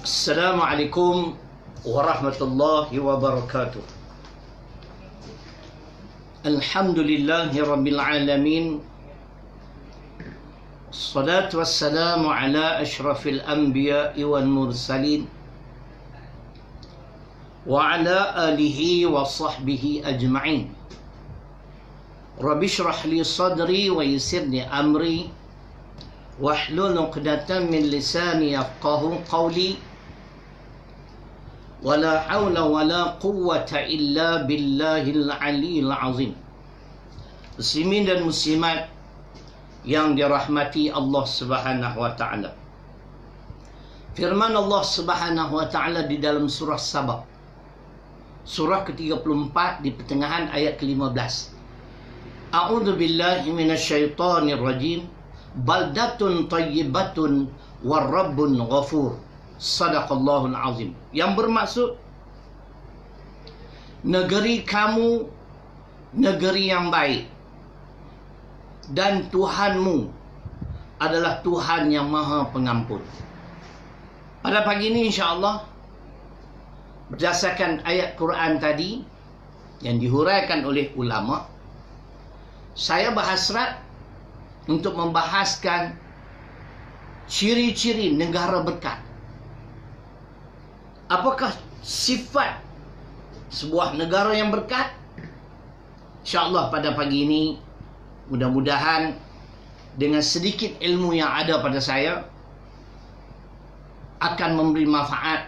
Assalamualaikum warahmatullahi wabarakatuh. Alhamdulillahi rabbil alamin. Assalatu wassalamu ala ashrafil anbiya'i wal mursalin wa ala alihi wa sahbihi ajma'in. Rabbi shrah li sadri wa yassirli amri wahlul 'uqdatam min lisani yafqahu qawli. Wala hawla wala quwwata illa billahil aliyil azim. Muslimin dan muslimat yang dirahmati Allah Subhanahu wa taala. Firman Allah Subhanahu wa taala di dalam surah Sabah, surah ke-34 di pertengahan ayat ke-15. A'udzu billahi minasyaitonir rajim. Baldatun thayyibatun warabbun ghafur. Sadaqallahul azim. Yang bermaksud, negeri kamu negeri yang baik, dan Tuhanmu adalah Tuhan yang maha pengampun. Pada pagi ini insya-Allah, berdasarkan ayat Quran tadi yang dihuraikan oleh ulama, saya berhasrat untuk membahaskan ciri-ciri negara berkat. Apakah sifat sebuah negara yang berkat? InsyaAllah pada pagi ini, mudah-mudahan dengan sedikit ilmu yang ada pada saya akan memberi manfaat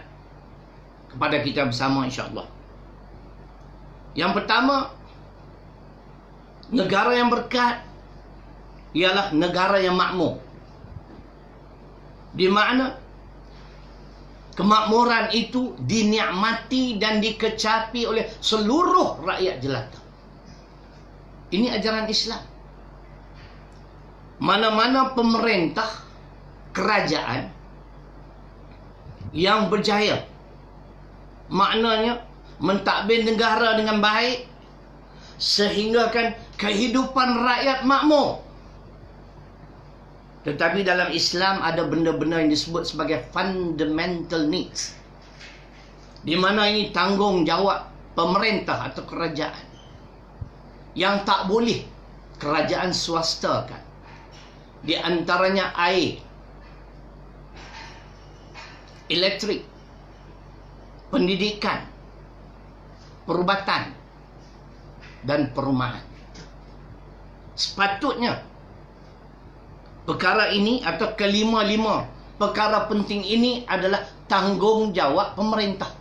kepada kita bersama insyaAllah. Yang pertama, negara yang berkat ialah negara yang makmur. Di mana kemakmuran itu dinikmati dan dikecapi oleh seluruh rakyat jelata. Ini ajaran Islam. Mana-mana pemerintah, kerajaan yang berjaya, maknanya mentadbir negara dengan baik, sehingga kan kehidupan rakyat makmur. Tetapi dalam Islam ada benda-benda yang disebut sebagai fundamental needs, di mana ini tanggungjawab pemerintah atau kerajaan yang tak boleh kerajaan swasta kan. Di antaranya air, elektrik, pendidikan, perubatan dan perumahan. Sepatutnya perkara ini atau kelima-lima perkara penting ini adalah tanggungjawab pemerintah.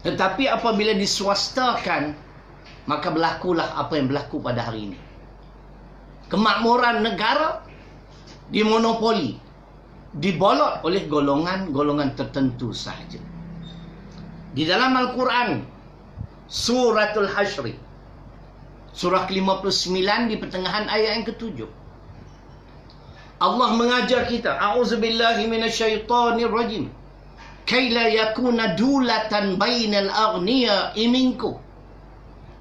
Tetapi apabila diswastakan, maka berlakulah apa yang berlaku pada hari ini. Kemakmuran negara dimonopoli, dibolot oleh golongan-golongan tertentu sahaja. Di dalam Al-Quran, Suratul Hasyr, surah ke-59 di pertengahan ayat yang ke-7, Allah mengajar kita, a'udzubillahi minasyaitonir rajim, kaila yakuna dulatan bainal aghniya'i minkum.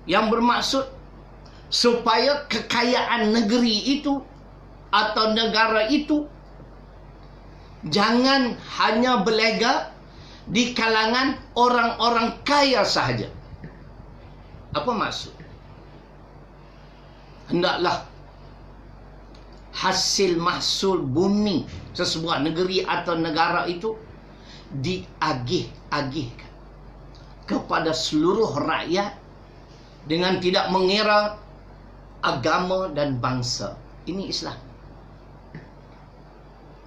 Yang bermaksud supaya kekayaan negeri itu atau negara itu jangan hanya berlega di kalangan orang-orang kaya sahaja. Apa maksud? Hendaklah hasil mahsul bumi sesebuah negeri atau negara itu diagih-agihkan kepada seluruh rakyat dengan tidak mengira agama dan bangsa. Ini Islam.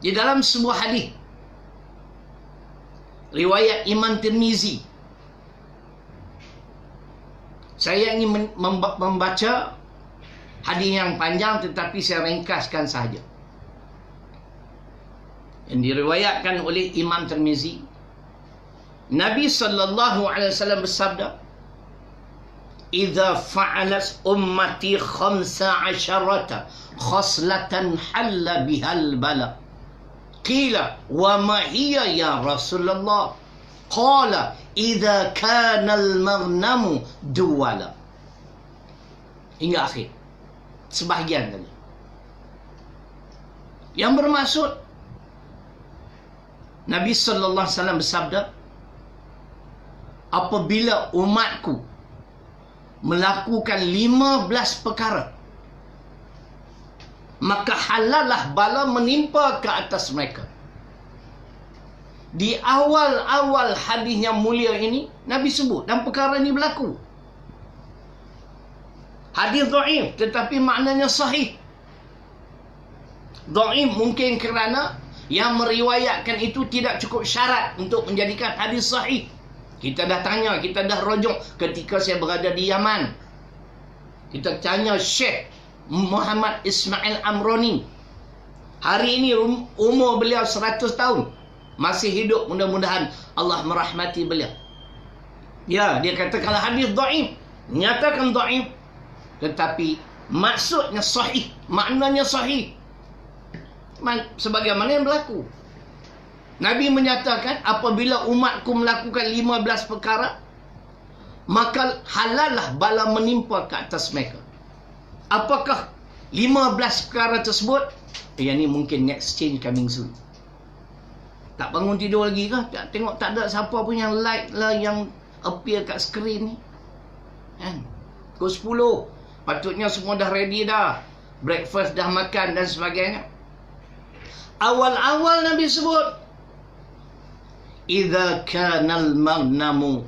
Di dalam sebuah hadis riwayat Imam Tirmizi, saya ingin membaca hadis yang panjang, tetapi saya ringkaskan saja. Yang diriwayatkan oleh Imam Tirmizi, Nabi sallallahu alaihi wasallam bersabda, "Idza fa'alat ummati 15 khaslatan halla bihal bala." Qila, "Wa ma hiya ya Rasulullah?" Qala, "Idza kana al-maghnamu duwala." Hingga akhir. Sebahagian tadi. Yang bermaksud Nabi sallallahu alaihi wasallam bersabda, apabila umatku melakukan 15 perkara, maka halallah bala menimpa ke atas mereka. Di awal-awal hadis yang mulia ini, Nabi sebut dan perkara ini berlaku. Hadis dhaif tetapi maknanya sahih. Dhaif mungkin kerana yang meriwayatkan itu tidak cukup syarat untuk menjadikan hadis sahih. Kita dah tanya, kita dah rujuk ketika saya berada di Yaman. Kita tanya Syekh Muhammad Ismail Amroni. Hari ini umur beliau 100 tahun. Masih hidup, mudah-mudahan Allah merahmati beliau. Ya, dia kata kalau hadis dhaif, nyatakan dhaif, tetapi maksudnya sahih, maknanya sahih. Sebagaimana yang berlaku. Nabi menyatakan apabila umatku melakukan 15 perkara, maka halallah bala menimpa ke atas mereka. Apakah 15 perkara tersebut? Yang ni mungkin next change coming soon. Tak bangun tidur lagi ke? Tak tengok tak ada siapa pun yang like lah, yang appear kat skrin ni. Kan? Pukul 10. Patutnya semua dah ready dah. Breakfast dah makan dan sebagainya. Awal-awal Nabi sebut, idza kanal magnamu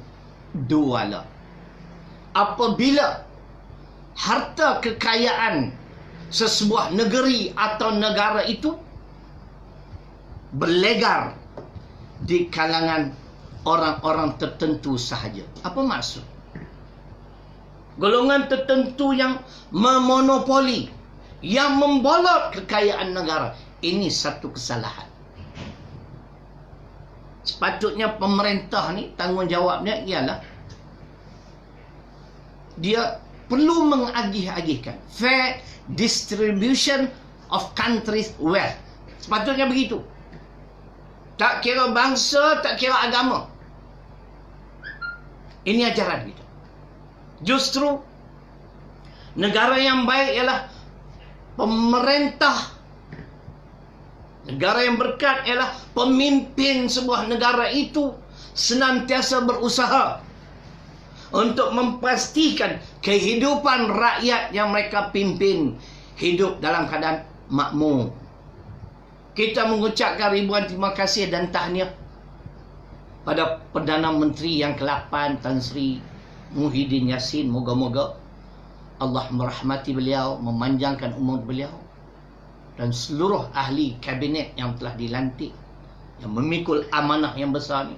duala. Apabila harta kekayaan sesebuah negeri atau negara itu berlegar di kalangan orang-orang tertentu sahaja. Apa maksud? Golongan tertentu yang memonopoli, yang membolot kekayaan negara. Ini satu kesalahan. Sepatutnya pemerintah ni tanggungjawabnya ialah dia perlu mengagih-agihkan fair distribution of countries' wealth. Sepatutnya begitu. Tak kira bangsa, tak kira agama. Ini ajaran kita. Justru negara yang baik ialah pemerintah. Negara yang berkat ialah pemimpin sebuah negara itu senantiasa berusaha untuk memastikan kehidupan rakyat yang mereka pimpin hidup dalam keadaan makmur. Kita mengucapkan ribuan terima kasih dan tahniah pada Perdana Menteri yang ke-8 Tan Sri Muhyiddin Yassin. Moga-moga Allah merahmati beliau, memanjangkan umur beliau, dan seluruh ahli kabinet yang telah dilantik, yang memikul amanah yang besar ni.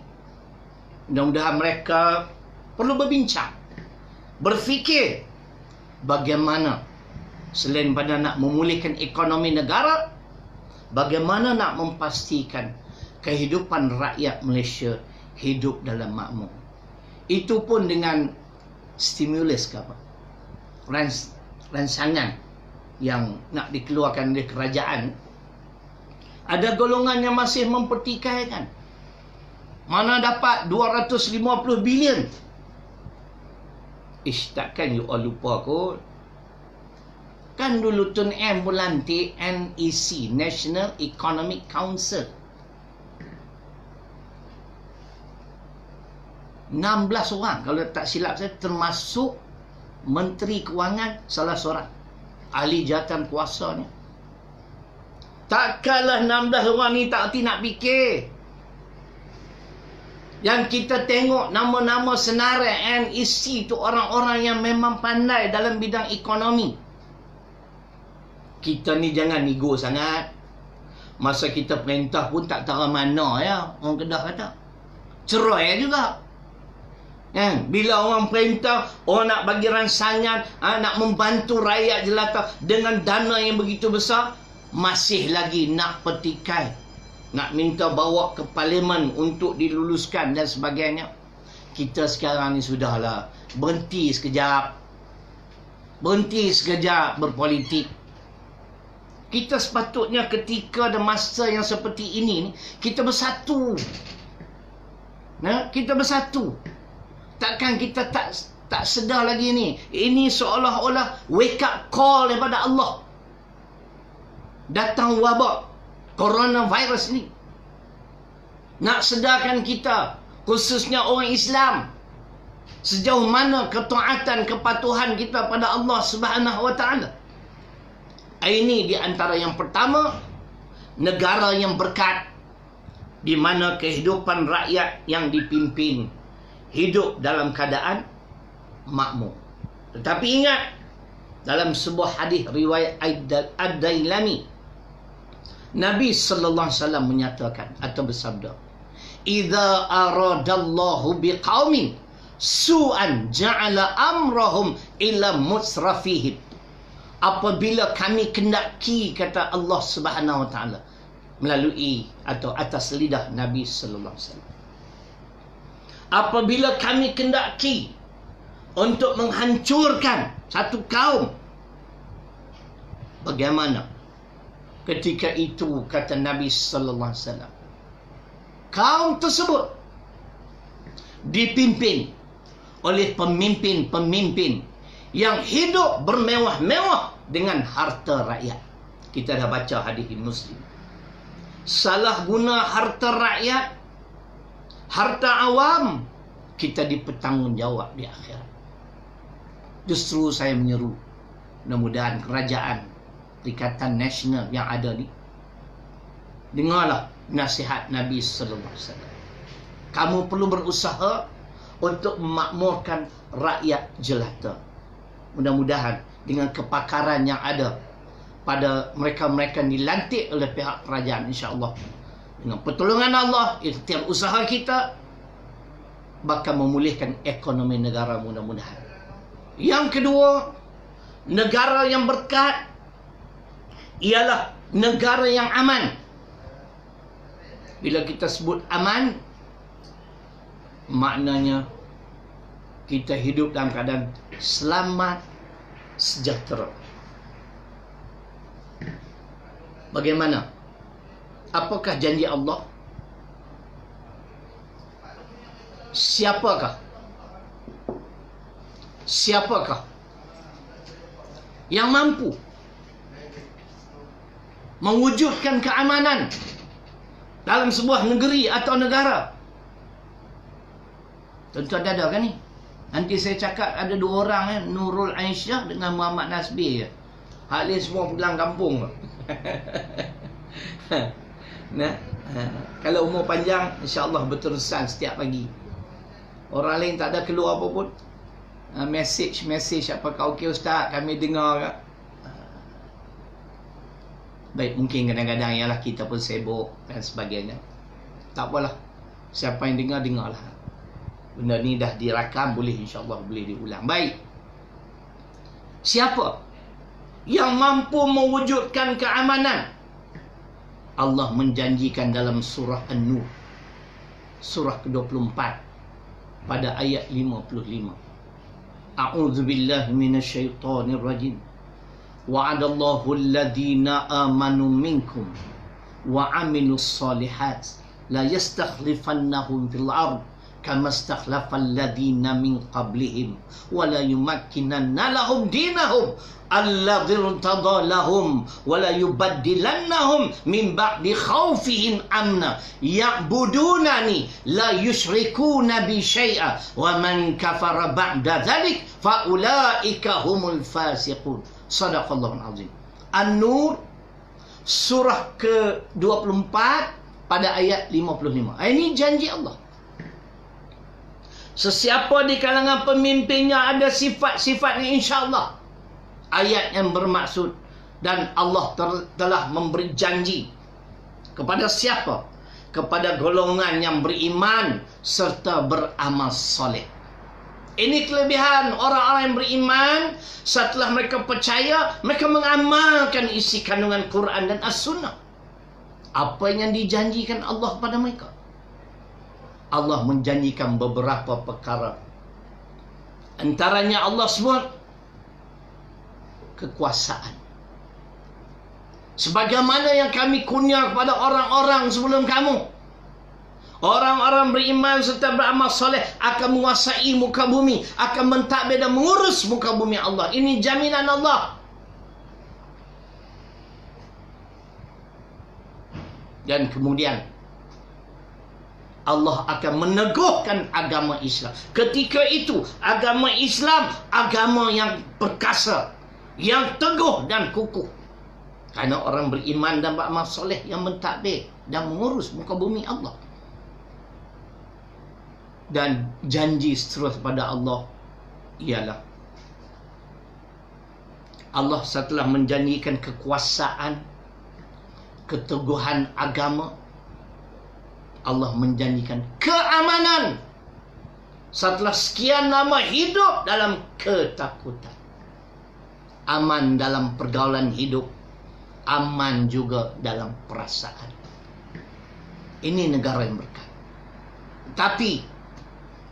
Mudah-mudahan mereka perlu berbincang, berfikir bagaimana selain pada nak memulihkan ekonomi negara, bagaimana nak memastikan kehidupan rakyat Malaysia hidup dalam makmur. Itu pun dengan stimulus ke apa, rancangan yang nak dikeluarkan oleh kerajaan. Ada golongan yang masih mempertikaikan mana dapat 250 bilion. Takkan you all lupa kot. Kan dulu Tun M melantik NEC, National Economic Council. 16 orang kalau tak silap saya, termasuk Menteri Kewangan salah seorang, ahli jawatan kuasanya. Takkanlah 16 orang ni tak erti nak fikir. Yang kita tengok nama-nama senarai NEC tu orang-orang yang memang pandai dalam bidang ekonomi. Kita ni jangan ego sangat. Masa kita perintah pun tak tahu mana ya, orang Kedah kata. Cerai juga. Kan? Bila orang perintah, orang nak bagi rancangan, nak membantu rakyat jelata dengan dana yang begitu besar, masih lagi nak petikai, nak minta bawa ke parlimen untuk diluluskan dan sebagainya. Kita sekarang ni sudahlah, berhenti sekejap. Berhenti sekejap berpolitik. Kita sepatutnya ketika ada masa yang seperti ini, kita bersatu. Kita bersatu. Takkan kita tak sedar lagi ni. Ini seolah-olah wake up call daripada Allah. Datang wabak coronavirus ni. nak sedarkan kita, khususnya orang Islam, sejauh mana ketaatan, kepatuhan kita pada Allah Subhanahu wa taala. Ini di antara yang pertama, negara yang berkat, di mana kehidupan rakyat yang dipimpin hidup dalam keadaan makmur. Tetapi ingat, dalam sebuah hadis riwayat Ad-Dailami, Nabi sallallahu alaihi wasallam menyatakan atau bersabda, "Idza aradallahu biqaumin su'an ja'ala amrahum ila musrafihim." Apabila kami kendaki, kata Allah Subhanahu wa taala melalui atau atas lidah Nabi sallallahu alaihi wasallam, apabila kami kendaki untuk menghancurkan satu kaum, bagaimana ketika itu, kata Nabi sallallahu alaihi wasallam, kaum tersebut dipimpin oleh pemimpin-pemimpin yang hidup bermewah-mewah dengan harta rakyat. Kita dah baca hadis Muslim. Salah guna harta rakyat, harta awam, kita dipertanggungjawab di akhirat. Justru saya menyeru, mudah-mudahan kerajaan Perikatan Nasional yang ada ni, dengarlah nasihat Nabi sallallahu alaihi wasallam. Kamu perlu berusaha untuk memakmurkan rakyat jelata. Mudah-mudahan dengan kepakaran yang ada pada mereka-mereka yang dilantik oleh pihak kerajaan, insya-Allah dengan pertolongan Allah, ikhtiar usaha kita bakal memulihkan ekonomi negara, mudah-mudahan. Yang kedua, negara yang berkat ialah negara yang aman. Bila kita sebut aman, maknanya kita hidup dalam keadaan selamat, sejahtera. Bagaimana? Apakah janji Allah? Siapakah yang mampu mewujudkan keamanan dalam sebuah negeri atau negara? Tentu ada kan ni. Nanti saya cakap ada dua orang, Nurul Aisyah dengan Muhammad Nasbi. Hak lain semua pulang kampung. Nah, kalau umur panjang, insya-Allah berterusan setiap pagi. Orang lain tak ada keluar apa pun. Message apakah okey ustaz, kami dengar ke? Baik, mungkin kadang-kadang ialah kita pun sibuk dan sebagainya. Tak apalah, siapa yang dengarlah. Benda ni dah dirakam, boleh insya-Allah boleh diulang. Baik, siapa yang mampu mewujudkan keamanan? Allah menjanjikan dalam surah An-Nur, surah ke-24 pada ayat 55. A'udzubillahi minasyaitonirrajim. Wa'adallahu alladhina amanu minkum wa 'amilus solihat la yastakhlifannahum fil ard kama istakhlafa alladhina min qablihim wa la yumakkinanna lahum dinahum alladhi irtada lahum wa la yubaddilannahum min ba'di khawfihim amna ya'budunani la yushrikuna bi syai'a wa man kafara ba'da dhalik fa ulaika humul fasiqun. Sadaqallahul azim. An-Nur surah ke-24 pada ayat 55. Ini janji Allah. Sesiapa di kalangan pemimpinnya ada sifat-sifat ini, insya-Allah. Ayat yang bermaksud, dan Allah telah memberi janji kepada siapa? Kepada golongan yang beriman serta beramal soleh. Ini kelebihan orang-orang yang beriman. Setelah mereka percaya, mereka mengamalkan isi kandungan Quran dan As-Sunnah. Apa yang dijanjikan Allah pada mereka? Allah menjanjikan beberapa perkara. Antaranya Allah sebut kekuasaan. Sebagaimana yang kami kurnia kepada orang-orang sebelum kamu. Orang-orang beriman serta beramal soleh akan menguasai muka bumi, akan mentadbir dan mengurus muka bumi Allah. Ini jaminan Allah. Dan kemudian Allah akan meneguhkan agama Islam. Ketika itu, agama Islam agama yang perkasa, yang teguh dan kukuh. Kerana orang beriman dan beramal soleh yang mentadbir dan mengurus muka bumi Allah. Dan janji seterus pada Allah ialah Allah setelah menjanjikan kekuasaan, keteguhan agama, Allah menjanjikan keamanan setelah sekian lama hidup dalam ketakutan. Aman dalam pergaulan hidup, aman juga dalam perasaan. Ini negara yang berkat. Tapi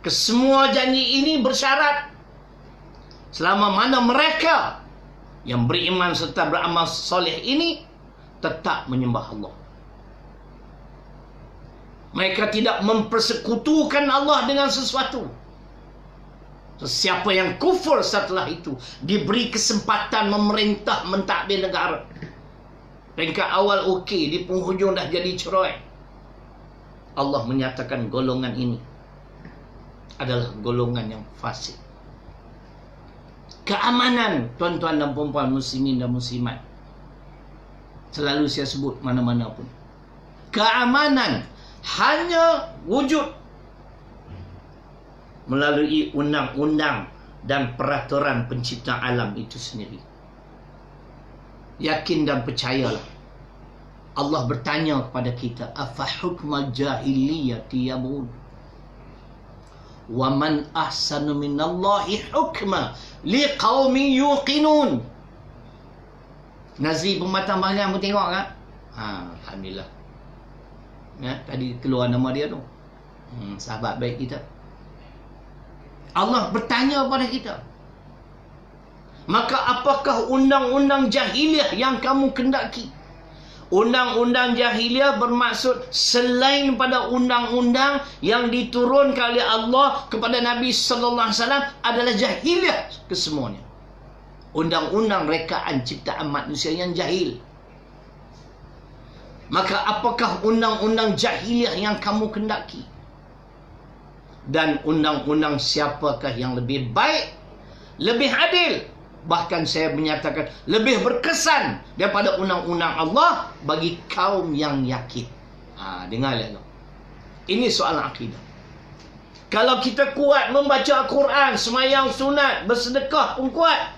kesemua janji ini bersyarat selama mana mereka yang beriman serta beramal soleh ini tetap menyembah Allah. Mereka tidak mempersekutukan Allah dengan sesuatu. Siapa yang kufur setelah itu diberi kesempatan memerintah mentadbir negara. Peringkat awal okey, di penghujung dah jadi cerai. Allah menyatakan golongan ini adalah golongan yang fasik. Keamanan, tuan-tuan dan puan-puan muslimin dan muslimat, selalu saya sebut mana-mana pun, keamanan hanya wujud melalui undang-undang dan peraturan pencipta alam itu sendiri. Yakin dan percayalah, Allah bertanya kepada kita, afa hukmal jahiliyati yabun wa man ahsanu minallahi hukma liqaumin yuqinun. Nazri Pematang Banyak pun tengok kan? Alhamdulillah. Ya, tadi keluar nama dia tu. Sahabat baik kita. Allah bertanya kepada kita, maka apakah undang-undang jahiliah yang kamu kendaki? Undang-undang jahiliah bermaksud selain pada undang-undang yang diturunkan oleh Allah kepada Nabi sallallahu alaihi wasallam adalah jahiliah kesemuanya. Undang-undang rekaan ciptaan manusia yang jahil. Maka apakah undang-undang jahiliah yang kamu kendaki? Dan undang-undang siapakah yang lebih baik, lebih adil, bahkan saya menyatakan lebih berkesan daripada undang-undang Allah bagi kaum yang yakin? Dengarlah. Ini soalan akidah. Kalau kita kuat membaca Al-Quran, semayang sunat, bersedekah pun kuat,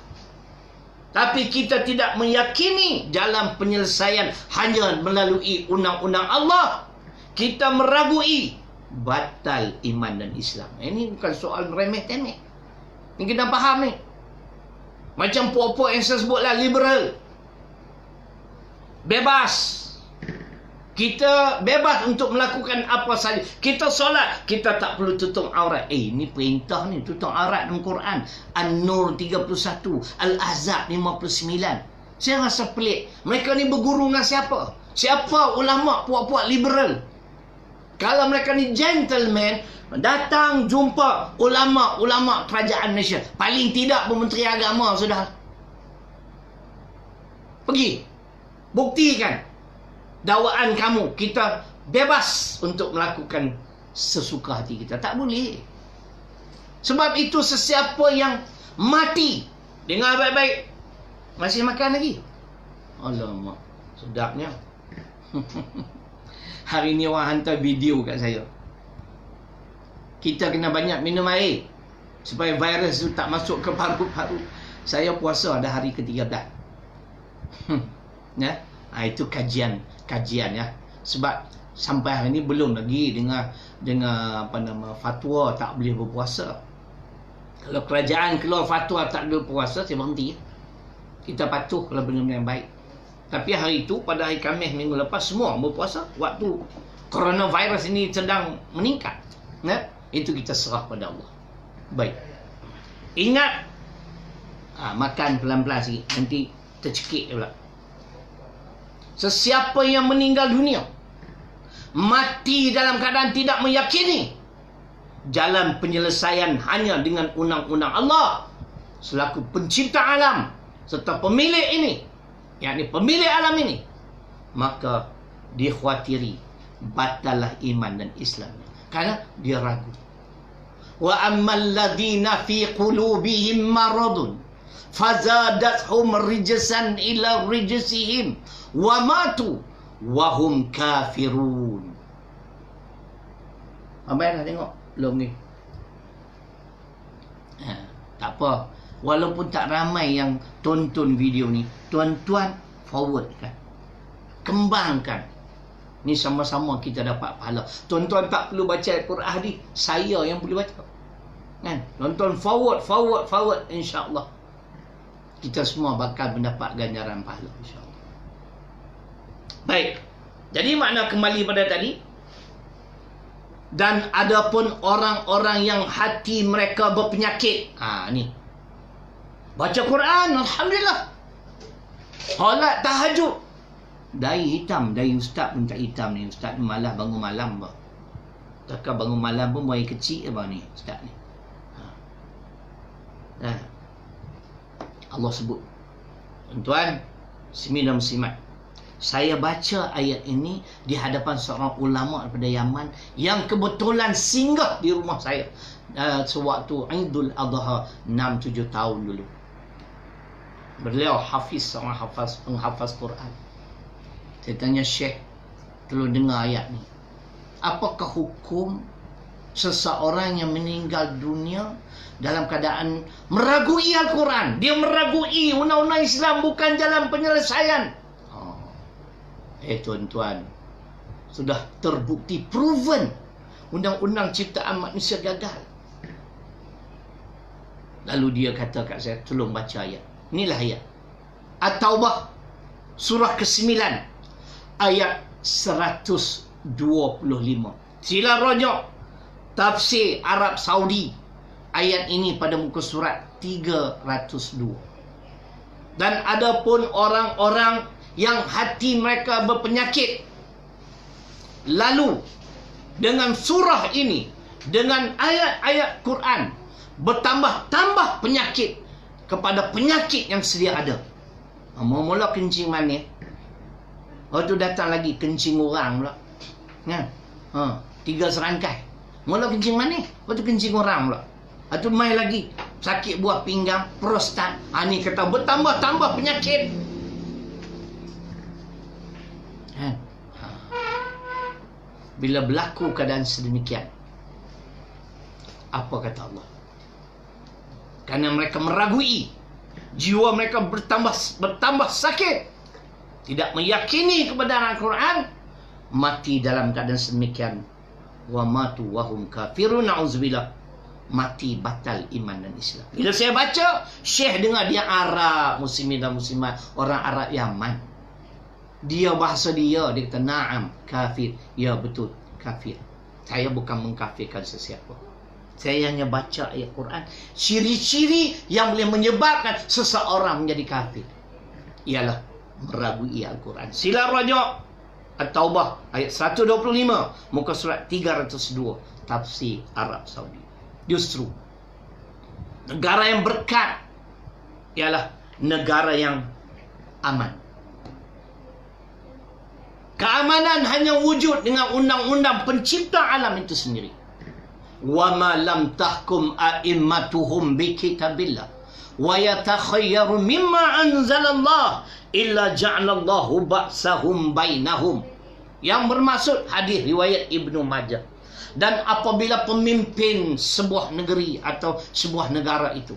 tapi kita tidak meyakini jalan penyelesaian hanya melalui undang-undang Allah, kita meragui, batal iman dan Islam. Ini bukan soal remeh-temeh. Ini kita faham ni. Macam puak-puak yang saya sebutlah, liberal. Bebas. Kita bebas untuk melakukan apa saja. Kita solat, kita tak perlu tutup aurat. Ini perintah ni, tutup aurat dalam Quran. An-Nur 31, Al-Ahzab 59. Saya rasa pelik. Mereka ni berguru dengan siapa? Siapa ulama puak-puak liberal? Kalau mereka ni gentleman, datang jumpa ulama-ulama kerajaan Malaysia. Paling tidak Menteri Agama sudah. Pergi. Buktikan dakwaan kamu. Kita bebas untuk melakukan sesuka hati kita. Tak boleh. Sebab itu sesiapa yang mati, dengar baik-baik, masih makan lagi. Alamak, sedapnya. Hari ni orang hantar video kat saya. Kita kena banyak minum air supaya virus tu tak masuk ke paru-paru. Saya puasa dah hari ke-13. Ya, itu kajian ya. Sebab sampai hari ni belum lagi dengar fatwa tak boleh berpuasa. Kalau kerajaan keluar fatwa tak boleh berpuasa, saya berhenti. Kita patuh kalau benda-benda yang baik. Tapi hari itu, pada hari Khamis minggu lepas, semua berpuasa. Waktu coronavirus ini sedang meningkat, ya? Itu kita serah pada Allah. Baik. Ingat, makan pelan-pelan sikit, nanti tercekik pula. Sesiapa yang meninggal dunia, mati dalam keadaan tidak meyakini jalan penyelesaian hanya dengan undang-undang Allah selaku pencipta alam serta pemilik ini, yakni pemilik alam ini, maka dikhawatiri batallah iman dan Islam. Karena dia ragu. Wa ammal ladzina fi qulubihim maradun fazadathum rijsan ila rijsihim wa matu wa hum kafirun. Abang dah tengok belum ni? Tak apa. Walaupun tak ramai yang tonton video ni, tuan-tuan forward kan, kembangkan. Ni sama-sama kita dapat pahala. Tuan-tuan tak perlu baca Al-Quran ni, saya yang boleh baca kan. Tuan-tuan forward, insya-Allah kita semua bakal mendapat ganjaran pahala, insya-Allah. Baik. Jadi makna kembali pada tadi, dan adapun orang-orang yang hati mereka berpenyakit, ni baca Quran, alhamdulillah. Solat tahajud, dai hitam, dai ustaz pun tak hitam ni. Ustaz ni malah bangun malam bah. Takkan bangun malam pun buai kecil apa ni ustaz ni. Allah sebut. Tuan-tuan, muslimin dan muslimat, saya baca ayat ini di hadapan seorang ulama daripada Yaman yang kebetulan singgah di rumah saya sewaktu Idul Adha 6-7 tahun dulu. Beliau seorang penghafaz Quran. Saya tanya, Syekh, tolong dengar ayat ni. Apakah hukum seseorang yang meninggal dunia dalam keadaan meragui Al-Quran? Dia meragui undang-undang Islam bukan jalan penyelesaian. Tuan-tuan, sudah terbukti, proven, undang-undang ciptaan manusia gagal. Lalu dia kata kat saya, tolong baca ayat. Inilah ayat At-Taubah surah ke-9 ayat 125. Sila rujuk tafsir Arab Saudi ayat ini pada muka surat 302. Dan adapun orang-orang yang hati mereka berpenyakit, lalu dengan surah ini, dengan ayat-ayat Quran, bertambah-tambah penyakit kepada penyakit yang sedia ada. Mula-mula kencing manis, tu datang lagi kencing orang pula kan? 3 serangkai. Mula kencing manis, lepas tu kencing orang pula. Lepas tu mai lagi sakit buah pinggang, prostat. Ni kata bertambah-tambah penyakit. Bila berlaku keadaan sedemikian, apa kata Allah? Kerana mereka meragui, jiwa mereka bertambah sakit, tidak meyakini kebenaran Al-Quran, mati dalam keadaan sedemikian. Wa matu wa hum kafirun, na'udzubillah, mati batal iman dan Islam. Bila saya baca, Syekh dengar dia Arab, muslimin dan muslimat, orang Arab Yaman. Dia bahasa dia kata na'am, kafir. Ya betul, kafir. Saya bukan mengkafirkan sesiapa. Saya hanya baca ayat Quran, ciri-ciri yang boleh menyebabkan seseorang menjadi kafir ialah meragui Al-Quran. Sila rujuk At-Taubah ayat 125, muka surat 302, tafsir Arab Saudi. Justru negara yang berkat ialah negara yang aman. Keamanan hanya wujud dengan undang-undang pencipta alam itu sendiri. Wa ma lam tahkum a'immatuhum bi kitabillah wa yatakhayyaru mimma anzalallah illa ja'alallahu ba'sahum bainahum. Yang bermaksud hadis riwayat Ibnu Majah. Dan apabila pemimpin sebuah negeri atau sebuah negara itu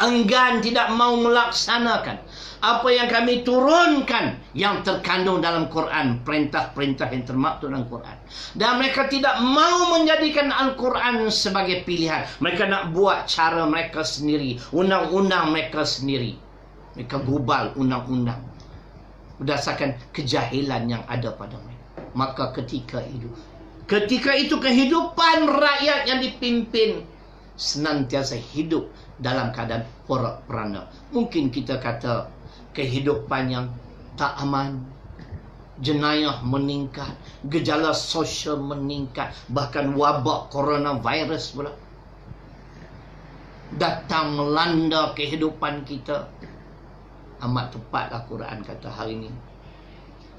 enggan, tidak mau melaksanakan apa yang kami turunkan yang terkandung dalam Quran, perintah-perintah yang termaktub dalam Quran, dan mereka tidak mau menjadikan Al-Quran sebagai pilihan, mereka nak buat cara mereka sendiri, undang-undang mereka sendiri, mereka gubal undang-undang berdasarkan kejahilan yang ada pada mereka, maka ketika itu kehidupan rakyat yang dipimpin senantiasa hidup dalam keadaan porak-poranda. Mungkin kita kata kehidupan yang tak aman, jenayah meningkat, gejala sosial meningkat, bahkan wabak coronavirus pula datang melanda kehidupan kita. Amat tepat Al-Quran kata hari ini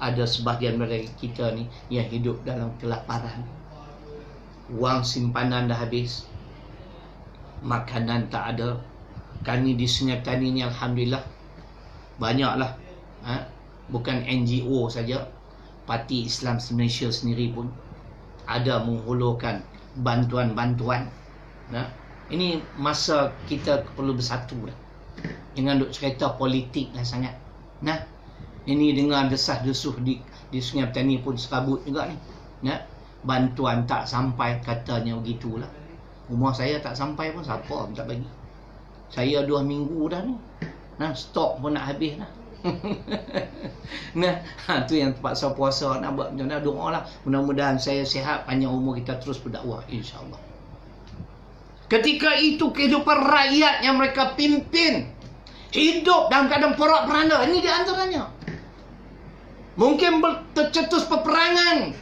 ada sebahagian dari kita ni yang hidup dalam kelaparan. wang simpanan dah habis, makanan tak ada. Kami di Sungai Petani ni alhamdulillah banyaklah, bukan NGO saja, Parti Islam Malaysia sendiri pun ada menghulurkan bantuan-bantuan. Ini masa kita perlu bersatu dah. Jangan duk cerita politik lah sangat. Ini dengan desah-desuh di Sungai Petani pun serabut juga ni. Bantuan tak sampai, katanya begitulah. Rumah saya tak sampai pun siapa pun tak bagi. Saya 2 minggu dah ni. Stok pun nak habis dah. Tu yang terpaksa puasa nak buat macam mana. Doa lah, mudah-mudahan saya sihat, panjang umur, kita terus berdakwah, insya-Allah. Ketika itu kehidupan rakyat yang mereka pimpin hidup dalam keadaan porak-poranda. Ini di antaranya. Mungkin tercetus peperangan.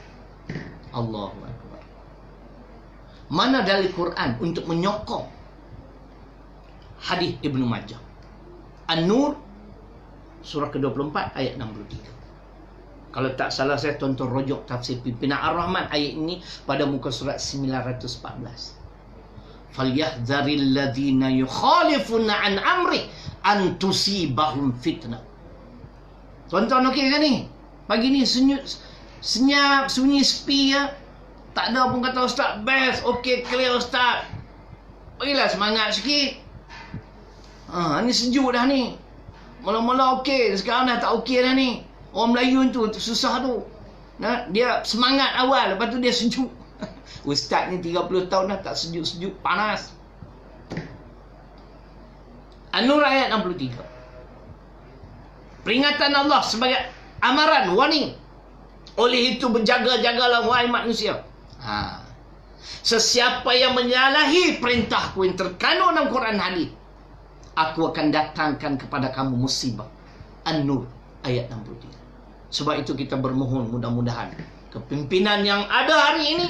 Allahu Akbar. Mana dalil Quran untuk menyokong hadis Ibnu Majah? An-Nur surah ke-24 ayat 63. Kalau tak salah saya tonton rojok tafsir pimpinan Ar-Rahman ayat ini pada muka surat 914. Falyahdharil ladzina yukhalifuna an amri an tusibahum fitnah. Tuan-tuan okey ke ni? Pagi ni senyap, sunyi sepi ya. Tak ada pun kata ustaz best, okey clear ustaz. Bagilah semangat sikit. Ni sejuk dah ni. Mula-mula okey, sekarang dah tak okey dah ni. Orang Melayu tu susah tu. Dia semangat awal, lepas tu dia sejuk. Ustaz ni 30 tahun dah tak sejuk-sejuk, panas. An-Nur ayat 63. Peringatan Allah sebagai amaran, warning. Oleh itu berjaga-jagalah wahai manusia. Sesiapa yang menyalahi perintahku yang terkandung dalam Quran hadis, aku akan datangkan kepada kamu musibah. An-Nur ayat 63. Sebab itu kita bermohon mudah-mudahan kepimpinan yang ada hari ini,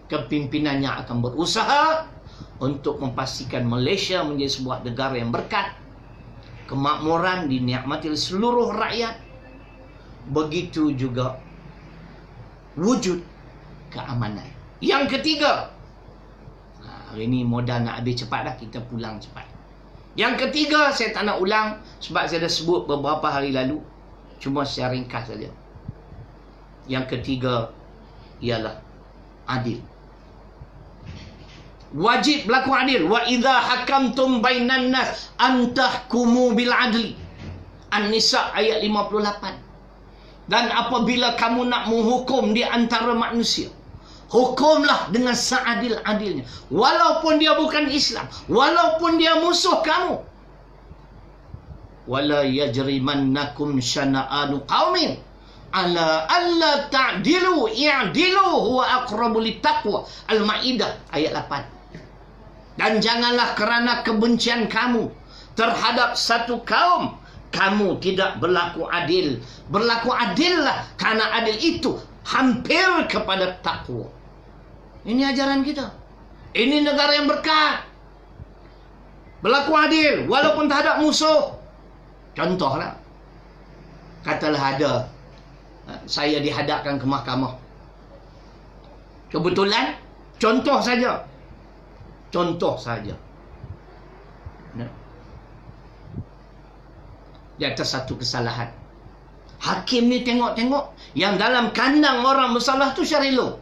kepimpinan yang akan berusaha untuk memastikan Malaysia menjadi sebuah negara yang berkat, kemakmuran dinikmati oleh seluruh rakyat. Begitu juga wujud keamanan. Yang ketiga, hari ini modal nak habis cepat dah, kita pulang cepat. Yang ketiga, saya tak nak ulang sebab saya dah sebut beberapa hari lalu, cuma saya ringkas saja. Yang ketiga ialah adil. Wajib berlaku adil. Wa idza hakamtum bainan nas an tahkumu bil adli. An-Nisa ayat 58. Dan apabila kamu nak menghukum di antara manusia, hukumlah dengan seadil-adilnya. Walaupun dia bukan Islam, walaupun dia musuh kamu. Wala yajrimannakum syana'anu qaumin ala alla ta'dilu i'dilu huwa aqrabu littaqwa. Al-Maidah ayat 8. Dan janganlah kerana kebencian kamu terhadap satu kaum, kamu tidak berlaku adil. Berlaku adillah, karena adil itu hampir kepada takwa. Ini ajaran kita. Ini negara yang berkat. Berlaku adil walaupun terhadap musuh. Contohlah, katalah ada saya dihadapkan ke mahkamah. Kebetulan, contoh saja. Di atas satu kesalahan, hakim ni tengok-tengok yang dalam kandang orang bersalah tu Syarilo.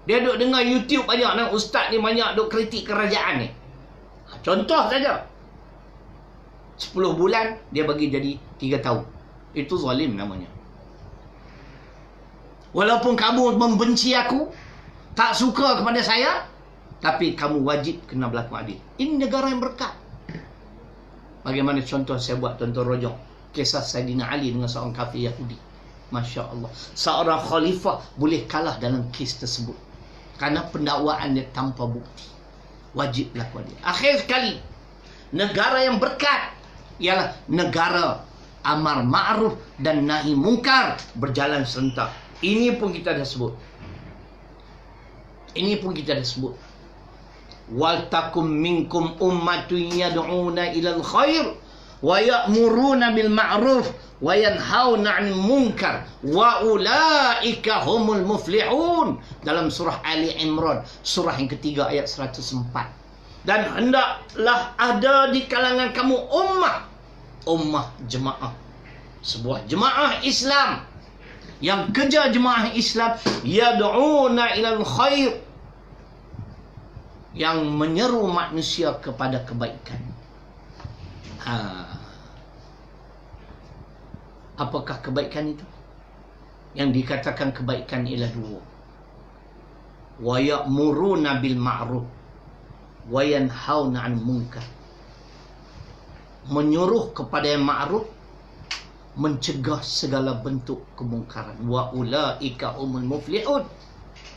Dia duk dengar YouTube banyak, dan ustaz ni banyak duk kritik kerajaan ni. Contoh saja, 10 bulan dia bagi jadi 3 tahun. Itu zalim namanya. Walaupun kamu membenci aku, tak suka kepada saya, tapi kamu wajib kena berlaku adil. Ini negara yang berkat. Bagaimana contoh saya buat tonton rojok kisah Saidina Ali dengan seorang kafir Yahudi. Masya Allah, seorang khalifah boleh kalah dalam kes tersebut karena pendakwaan dia tanpa bukti. Wajib berlaku adil. Akhir sekali, negara yang berkat ialah negara amar ma'ruf dan nahi mungkar berjalan serentak. Ini pun kita dah sebut. Wal takum minkum ummatun yad'una ilal khair wa ya'muruna bil ma'ruf wa yanhauna 'anil munkar wa ulaika humul muflihun. Dalam surah Ali Imran, surah yang ketiga ayat 104. Dan hendaklah ada di kalangan kamu ummah jemaah, sebuah jemaah Islam yang kerja jemaah Islam yad'una ilal khair, yang menyeru manusia kepada kebaikan. Apakah kebaikan itu? Yang dikatakan kebaikan ialah dua. Wa ya'muruna bil ma'ruf wa yanhauna 'anil munkar. Menyuruh kepada yang ma'ruf, mencegah segala bentuk kemungkaran. Wa ulaika humul muflihun.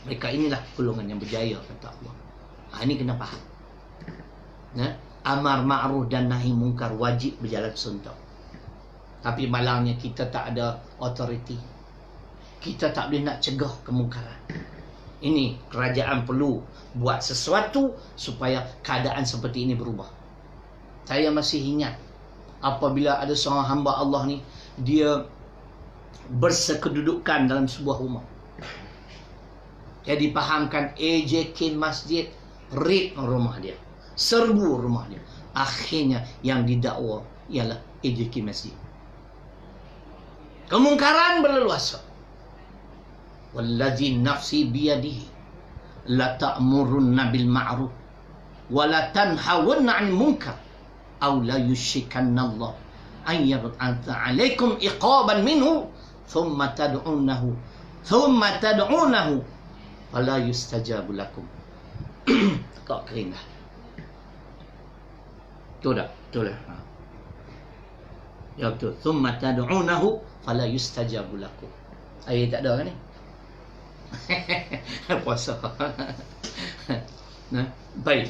Mereka inilah golongan yang berjaya, kata Allah. Ini kena faham. Amar ma'ruf dan nahi mungkar wajib berjalan serentak. Tapi malangnya kita tak ada authority. Kita tak boleh nak cegah kemungkaran. Ini kerajaan perlu buat sesuatu supaya keadaan seperti ini berubah. Saya masih ingat apabila ada seorang hamba Allah ni, dia bersekedudukan dalam sebuah rumah. Dia dipahamkan AJK Masjid raid rumah dia, serbu rumah dia. Akhirnya yang didakwa ialah AJK Masjid. Kemungkaran berleluasa. Wallazi nafsi biyadihi la ta'murunna bil ma'ruf wa la tanhawunna 'anil munkar aw la yushrikanna Allah an yab'atha 'alaikum iqaban minhu thumma tad'unahu fala yustajabu lakum. Kau kering dah. Betul tak? Betul lah. Ya betul. Thumma tad'unahu fala yustajabu lakum. Ayat tak ada kan ni? Puasa. Baik.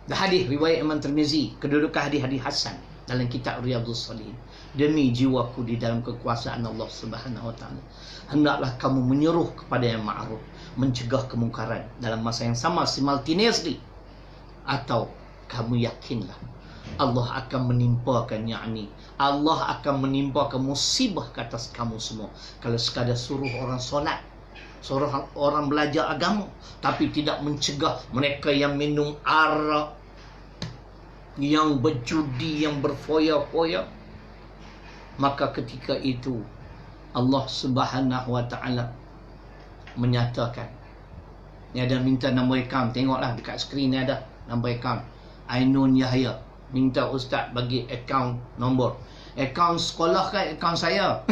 Hadis riwayat Imam Tirmizi, kedudukan hadis Hasan dalam kitab Riyadhus Shalihin. Demi jiwaku di dalam kekuasaan Allah Subhanahu wa taala, hendaklah kamu menyuruh kepada yang ma'ruf, mencegah kemungkaran dalam masa yang sama simultaneously. Atau kamu yakinlah Allah akan menimpakan Allah akan menimpakan musibah ke atas kamu semua kalau sekadar suruh orang solat, suruh orang belajar agama, tapi tidak mencegah mereka yang minum arak, yang berjudi, yang berfoya-foya. Maka ketika itu Allah Subhanahu wa taala menyatakan, ni ada minta nombor akaun, tengoklah dekat skrin ni ada nombor akaun Ainun Yahya, minta ustaz bagi akaun nombor. Akaun sekolah kan akaun saya.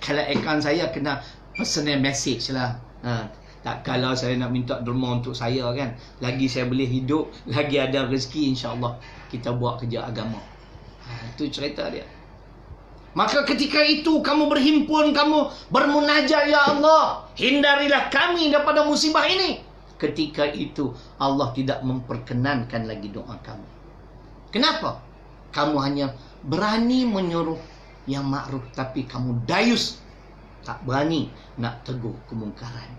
Kalau akaun saya kena personal message lah. Tak, kalau saya nak minta derma untuk saya kan, lagi saya boleh hidup, lagi ada rezeki, insya-Allah kita buat kerja agama. Itu cerita dia. Maka ketika itu kamu berhimpun, kamu bermunajat, ya Allah, hindarilah kami daripada musibah ini. Ketika itu Allah tidak memperkenankan lagi doa kamu. Kenapa? Kamu hanya berani menyuruh yang ma'ruf, tapi kamu dayus, tak berani nak tegur kemungkaran.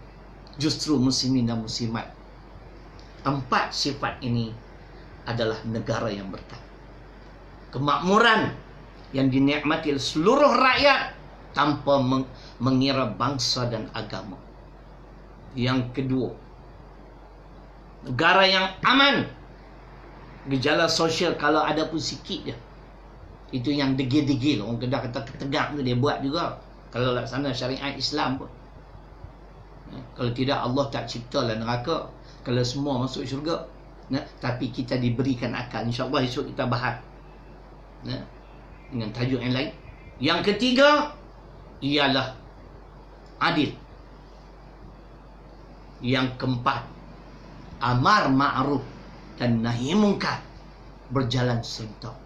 Justru muslimin dan muslimat, 4 sifat ini adalah negara yang berkah. Kemakmuran yang dinikmati oleh seluruh rakyat tanpa mengira bangsa dan agama. Yang kedua, negara yang aman. Gejala sosial kalau ada pun sikit je, itu yang degil-degil. Orang Kedah kata ketegak tu dia buat juga, kalau laksana syariat Islam pun. Kalau tidak, Allah tak ciptalah neraka kalau semua masuk syurga. Tapi kita diberikan akal. InsyaAllah esok kita bahas dengan tajuk yang lain. Yang ketiga ialah adil. Yang keempat, amar ma'ruf dan nahi munkar berjalan serentak.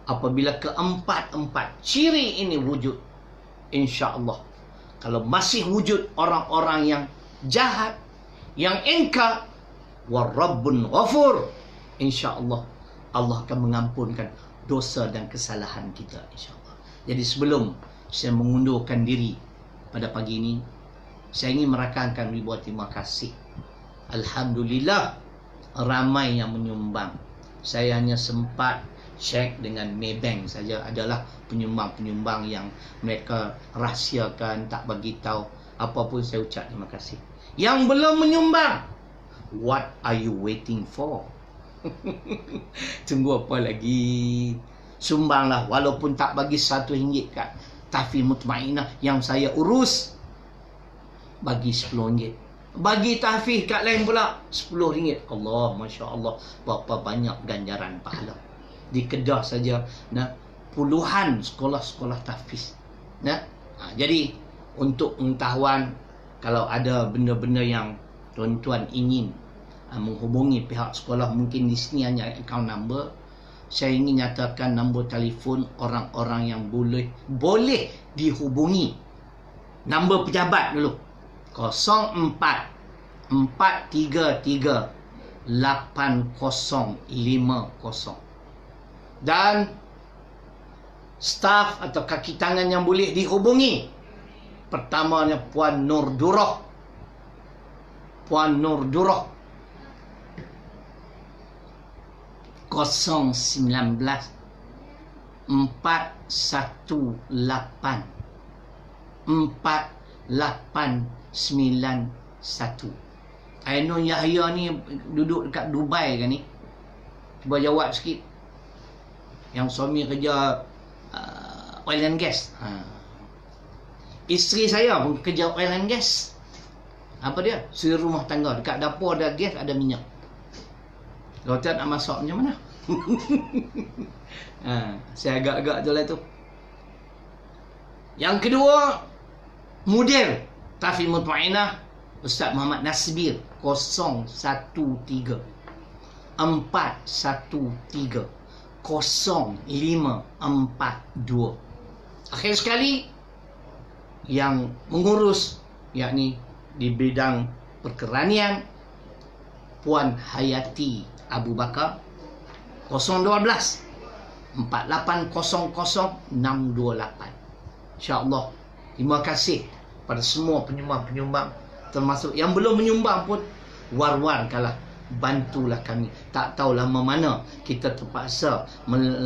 Apabila keempat-empat ciri ini wujud, insya-Allah, kalau masih wujud orang-orang yang jahat, yang engkar, wa rabbun ghafur, insya-Allah Allah akan mengampunkan dosa dan kesalahan kita, insya-Allah. Jadi sebelum saya mengundurkan diri pada pagi ini, saya ingin merakamkan ribuan terima kasih. Alhamdulillah ramai yang menyumbang. Saya hanya sempat Sheikh dengan Maybank saja adalah penyumbang-penyumbang yang mereka rahsiakan, tak bagi tahu. Apa pun saya ucap terima kasih. Yang belum menyumbang, what are you waiting for? Tunggu apa lagi? Sumbanglah, walaupun tak bagi RM1 kat Tahfiz Mutmainah yang saya urus, bagi RM10. Bagi tahfiz kat lain pula RM10. Allah, Masya Allah, berapa banyak ganjaran pahala. Di Kedah saja puluhan sekolah-sekolah tahfiz. Jadi untuk pengetahuan, kalau ada benda-benda yang tuan-tuan ingin menghubungi pihak sekolah, mungkin di sini hanya account number. Saya ingin nyatakan nombor telefon orang-orang yang boleh dihubungi. Nombor pejabat dulu. 04 433 8050. Dan staf atau kaki tangan yang boleh dihubungi, pertamanya Puan Nur Durrah. Puan Nur Durrah 019 418 4891. Ainun Yahya ni duduk dekat Dubai kan ni? Cuba jawab sikit. Yang suami kerja oil and gas. Isteri saya pun kerja oil and gas. Apa dia? Suri rumah tangga. Dekat dapur ada gas, ada minyak. Kalau tak nak masak macam mana? Saya agak-agak tu lah tu. Yang kedua, model Tahfiz Mutmainah Ustaz Muhammad Nasbir 013 413 0542. Akhir sekali, yang mengurus yakni di bidang perkeranian, Puan Hayati Abu Bakar 012 4800 628. InsyaAllah, terima kasih pada semua penyumbang-penyumbang, termasuk yang belum menyumbang pun, war-warkanlah, bantulah kami. Tak tahu lama mana kita terpaksa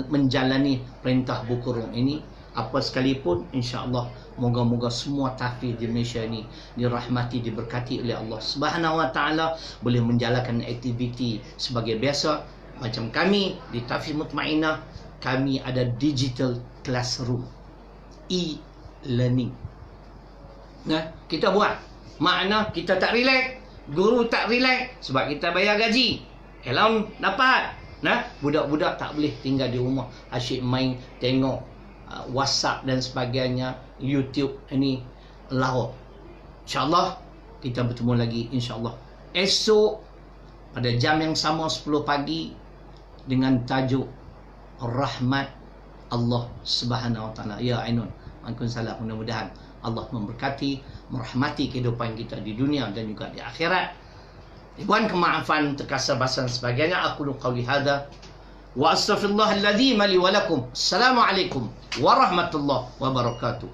menjalani perintah buku rum ini. Apa sekalipun, insya-Allah, moga-moga semua tahfiz di Malaysia ini dirahmati, diberkati oleh Allah Subhanahu Wa Taala, boleh menjalankan aktiviti sebagai biasa. Macam kami di Tahfiz Mutmainah, kami ada digital classroom, e-learning. Kita buat. Makna kita tak relax, guru tak relax sebab kita bayar gaji. Allowance dapat. Budak-budak tak boleh tinggal di rumah asyik main tengok WhatsApp dan sebagainya, YouTube ini lahir. InsyaAllah kita bertemu lagi, insyaAllah esok pada jam yang sama 10 pagi dengan tajuk Rahmat Allah Subhanahu Wa Taala. Ya Ainun, Waalaikumsalam. Mudah-mudahan Allah memberkati, merahmati kehidupan kita di dunia dan juga di akhirat. Ribuan kemaafan, terkasar bahasa dan sebagainya. Aku qauli hadza wa astaghfirullahal ladzim li wa lakum. Assalamualaikum warahmatullahi wabarakatuh.